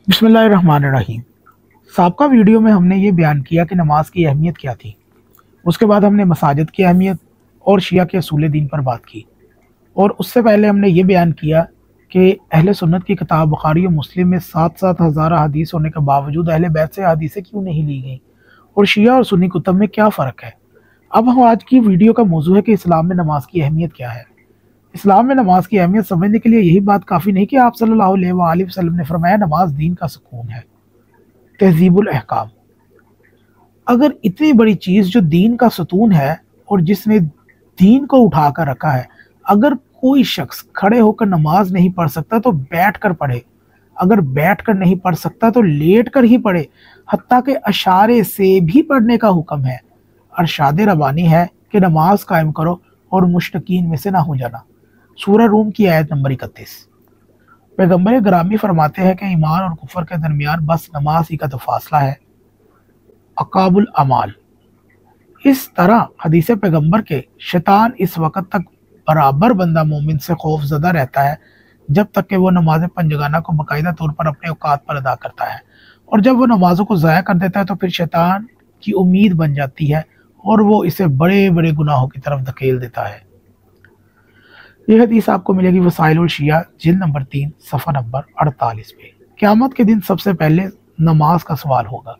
बिस्मिल्लाहिर्रहमानिर्रहीम। साबका वीडियो में हमने ये बयान किया कि नमाज की अहमियत क्या थी। उसके बाद हमने मसाजिद की अहमियत और शिया के असूल दीन पर बात की, और उससे पहले हमने ये बयान किया कि अहले सुन्नत की किताब बुखारी और मुस्लिम में 7-7 हज़ार हदीस होने के बावजूद अहले बैत से हदीसें क्यों नहीं ली गई, और शिया और सुन्नी कुतुब में क्या फ़र्क है। अब हम आज की वीडियो का मौजू है कि इस्लाम में नमाज की अहमियत क्या है। इस्लाम में नमाज की अहमियत समझने के लिए यही बात काफ़ी नहीं कि आप सल्लल्लाहु अलैहि वसल्लम ने फरमाया नमाज दीन का सुकून है। तहजीबुल अहकाम। अगर इतनी बड़ी चीज़ जो दीन का सतून है और जिसने दीन को उठा कर रखा है, अगर कोई शख्स खड़े होकर नमाज नहीं पढ़ सकता तो बैठ कर पढ़े, अगर बैठ कर नहीं पढ़ सकता तो लेट कर ही पढ़े, हत्ता के अशारे से भी पढ़ने का हुक्म है। अरशाद रबानी है कि नमाज कायम करो और मुश्तकीन में से ना हो जाना। सूरह रूम की आयत नंबर 31। पैगम्बर ग्रामी फरमाते हैं कि ईमान और कुफर के दरमियान बस नमाज ही का तो फासला है। अकाबुल अमाल। इस तरह हदीस पैगम्बर के शैतान इस वक़्त तक बराबर बंदा मोमिन से खौफ ज़दा रहता है जब तक कि वो नमाज पंजगाना को बाकायदा तौर पर अपने औकात पर अदा करता है, और जब वो नमाजों को ज़ाया कर देता है तो फिर शैतान की उम्मीद बन जाती है और वो इसे बड़े बड़े गुनाहों की तरफ धकेल देता है। यह हदीस आपको मिलेगी वसाइलुल शिया जिल्द नंबर 3 सफ़ा नंबर 48 पे। क़यामत के दिन सबसे पहले नमाज का सवाल होगा।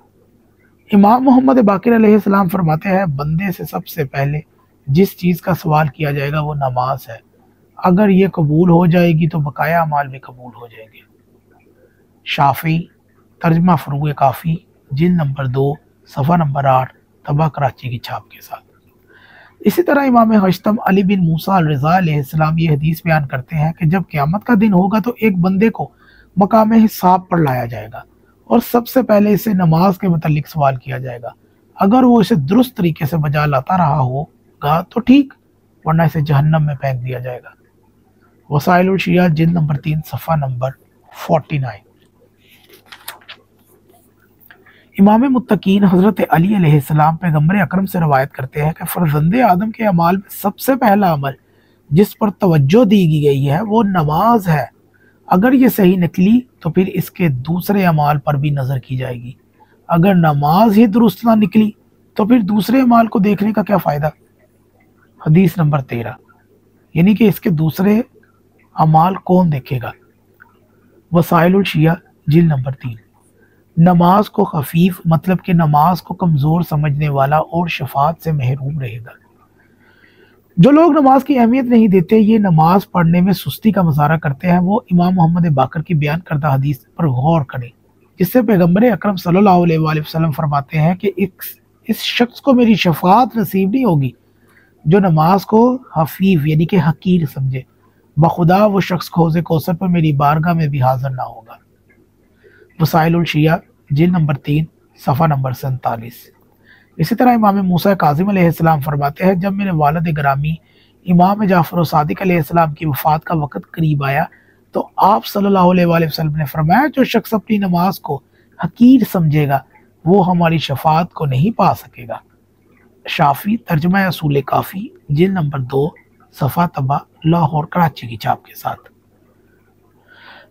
इमाम मोहम्मद बाकिर अलैहिस्सलाम फरमाते हैं बंदे से सबसे पहले जिस चीज़ का सवाल किया जाएगा वो नमाज है। अगर ये कबूल हो जाएगी तो बकाया अमाल भी कबूल हो जाएंगे। शाफी तर्जमा फरूए काफ़ी जिल्द नंबर 2 सफ़ा नंबर 8 तबा कराची की छाप के साथ। इसी तरह इमाम हश्तम अली बिन मूसा अल-रज़ा अलैहिस्सलाम ये हदीस बयान करते हैं कि जब क़यामत का दिन होगा तो एक बंदे को मकाम हिसाब पर लाया जाएगा और सबसे पहले इसे नमाज के मुतालिक सवाल किया जाएगा। अगर वो इसे दुरुस्त तरीके से बजा लाता रहा होगा तो ठीक, वरना इसे जहन्नम में फेंक दिया जाएगा। वसाइलुल शिया जिल्द नंबर 3 सफ़ा नंबर 49। इमाम मुत्तकीन हज़रत अली अलैहिस्सलाम पैगम्बर अकरम से रवायत करते हैं कि फ़र्ज़ंदे आदम के अमाल में सबसे पहला अमल जिस पर तवज्जो दी गई है वो नमाज है। अगर ये सही निकली तो फिर इसके दूसरे अमाल पर भी नज़र की जाएगी। अगर नमाज ही दुरुस्त ना निकली तो फिर दूसरे अमाल को देखने का क्या फ़ायदा। हदीस नंबर 13, यानी कि इसके दूसरे अमाल कौन देखेगा। वसाइलुल शिया जिल्द नंबर 3। नमाज को खफीफ मतलब कि नमाज को कमज़ोर समझने वाला और शफात से महरूम रहेगा। जो लोग नमाज की अहमियत नहीं देते, ये नमाज पढ़ने में सुस्ती का मुजाहरा करते हैं, वो इमाम मोहम्मद बाकर की बयान करदा हदीस पर गौर करें जिससे पैगम्बर अकरम सल्लल्लाहु अलैहि वसल्लम फरमाते हैं कि इस शख्स को मेरी शफात नसीब नहीं होगी जो नमाज को हफीफ यानी कि हकीर समझे। बखुदा वो शख्स हौज़े कौसर पर मेरी बारगाह में भी हाजिर ना होगा। वसाइलुल शिया जिल्द नंबर 3 सफ़ा नंबर 47। इसी तरह इमाम मूसा काज़िम अलैहिस्सलाम फरमाते हैं जब मेरे वालिद ग्रामी इमाम जाफ़र सादिक अलैहिस्सलाम की वफ़ात का वक़्त करीब आया तो आप सल्लल्लाहु अलैहि वसल्लम ने फरमाया जो शख्स अपनी नमाज को हकीर समझेगा वो हमारी शफात को नहीं पा सकेगा। शाफी तर्जमा असूल काफ़ी जिल्द नंबर 2 सफ़ा तबा लाहौर कराची की छाप के साथ।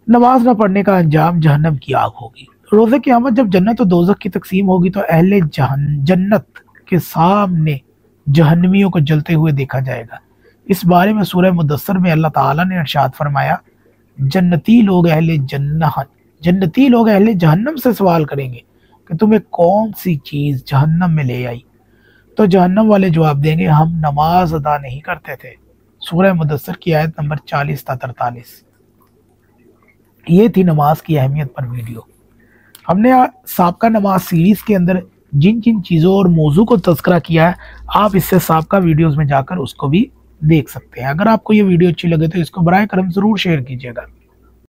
नमाज न पढ़ने का अंजाम जहन्नम की आग होगी। रोज़े क़यामत जब जन्नत और दोज़ख की तकसीम होगी तो अहले जन्नत के सामने जहन्नमियों को जलते हुए देखा जाएगा। इस बारे में सूरह मुदस्सर में अल्लाह ताला ने इरशाद फरमाया जन्नती लोग अहले जहन्नम से सवाल करेंगे कि तुम्हें कौन सी चीज़ जहन्नम में ले आई, तो जहन्नम वाले जवाब देंगे हम नमाज अदा नहीं करते थे। सूरह मुदस्सर की आयत नंबर 40-43। ये थी नमाज की अहमियत पर वीडियो। हमने साबका नमाज सीरीज़ के अंदर जिन जिन चीज़ों और मौजू को तज़किरा किया है आप इससे साबका वीडियोज़ में जाकर उसको भी देख सकते हैं। अगर आपको ये वीडियो अच्छी लगे तो इसको बराए करम ज़रूर शेयर कीजिएगा।